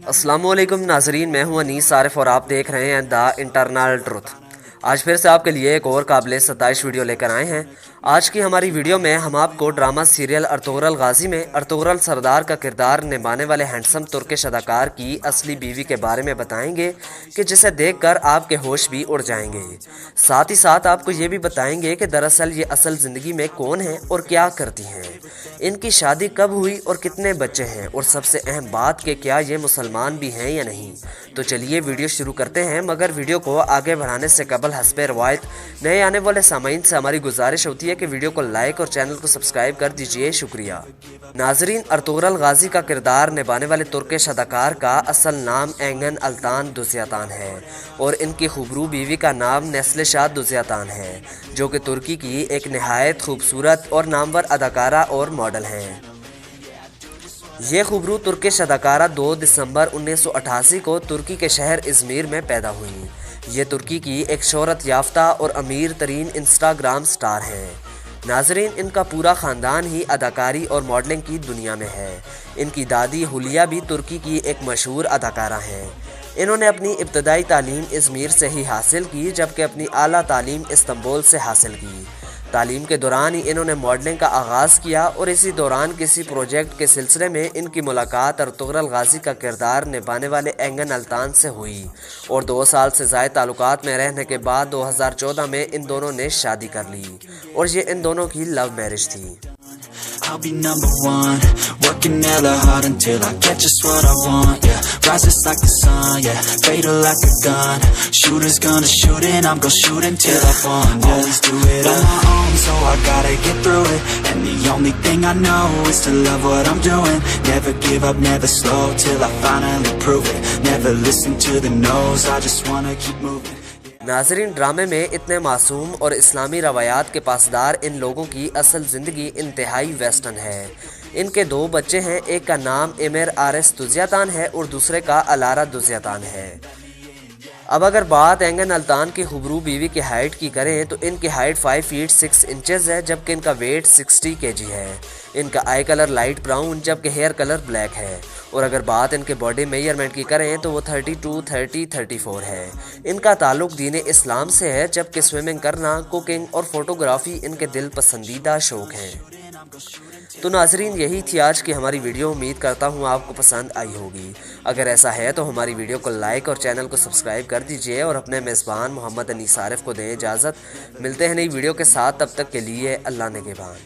अस्सलाम वालेकुम नाजरीन, मैं हूं अनीस आरिफ और आप देख रहे हैं द इंटरनल ट्रुथ। आज फिर से आपके लिए एक और काबिल 27 वीडियो लेकर आए हैं। आज की हमारी वीडियो में हम आपको ड्रामा सीरियल अर्तुगरुल गाजी में अर्तुगरुल सरदार का किरदार निभाने वाले हैंडसम तुर्किश अदाकार की असली बीवी के बारे में बताएंगे कि जिसे देखकर आपके होश भी उड़ जाएंगे। साथ ही साथ आपको ये भी बताएंगे कि दरअसल ये असल ज़िंदगी में कौन है और क्या करती हैं, इनकी शादी कब हुई और कितने बच्चे हैं, और सबसे अहम बात कि क्या ये मुसलमान भी हैं या नहीं। तो चलिए वीडियो शुरू करते हैं, मगर वीडियो को आगे बढ़ाने से कबल हस्बे रवायत नए आने वाले सामाइन से हमारी गुजारिश होती है कि वीडियो को लाइक और चैनल को सब्सक्राइब कर दीजिए। शुक्रिया। नाजरीन, अर्तुगरुल गाजी का किरदार निभाने वाले तुर्किश अदाकार का असल नाम एंगन अल्तान दुज़यातान है और इनकी खुबरू बीवी का नाम नेस्लिशाह दुज़यातान है, जो कि तुर्की की एक नहायत खूबसूरत और नामवर अदाकारा और मॉडल हैं। ये खुबरू तुर्किश अदाकारा 2 दिसंबर 1988 को तुर्की के शहर इज़मीर में पैदा हुई। ये तुर्की की एक शोहरत याफ्ता और अमीर तरीन इंस्टाग्राम स्टार हैं। नाजरीन, इनका पूरा ख़ानदान ही अदाकारी और मॉडलिंग की दुनिया में है। इनकी दादी हुलिया भी तुर्की की एक मशहूर अदाकारा हैं। इन्होंने अपनी इब्तदाई तालीम इज़मीर से ही हासिल की, जबकि अपनी आला तालीम इस्तांबुल से हासिल की। तालीम के दौरान ही इन्होंने मॉडलिंग का आगाज़ किया और इसी दौरान किसी प्रोजेक्ट के सिलसिले में इनकी मुलाकात अर्तुगरुल गाजी का किरदार निभाने वाले एंगन अल्तान से हुई और 2 साल से ज़ायद ताल्लुकात में रहने के बाद 2014 में इन दोनों ने शादी कर ली और ये इन दोनों की लव मैरिज थी। I'll be number one, working hella hard until I get just what I want, yeah. Rises like the sun, yeah, fatal like a gun. Shooters gonna shoot and I'm gonna shoot until I fall, yeah. Always do it on my own, so I gotta get through it. And the only thing I know is to love what I'm doing. Never give up, never slow, till I finally prove it. Never listen to the no's, I just wanna keep moving. नाजरीन, ड्रामे में इतने मासूम और इस्लामी रवायात के पासदार इन लोगों की असल ज़िंदगी इंतहाई वेस्टर्न है। इनके 2 बच्चे हैं, एक का नाम एमिर आरिस दुज़यातान है और दूसरे का अलारा दुज़यातान है। अब अगर बात एंगन अल्तान की खुबरू बीवी की हाइट की करें तो इनकी हाइट 5 फीट 6 इंचेस है, जबकि इनका वेट 60 kg है। इनका आई कलर लाइट ब्राउन जबकि हेयर कलर ब्लैक है। और अगर बात इनके बॉडी मेजरमेंट की करें तो वो 32, 30, 34 है। इनका ताल्लुक दीन इस्लाम से है, जबकि स्विमिंग करना, कुकिंग और फोटोग्राफी इनके दिल पसंदीदा शौक़ हैं। तो नाजरीन, यही थी आज की हमारी वीडियो। उम्मीद करता हूँ आपको पसंद आई होगी। अगर ऐसा है तो हमारी वीडियो को लाइक और चैनल को सब्सक्राइब कर दीजिए और अपने मेज़बान मोहम्मद अनीस आरिफ को दें इजाज़त। मिलते हैं नई वीडियो के साथ, तब तक के लिए अल्लाह निगहबान।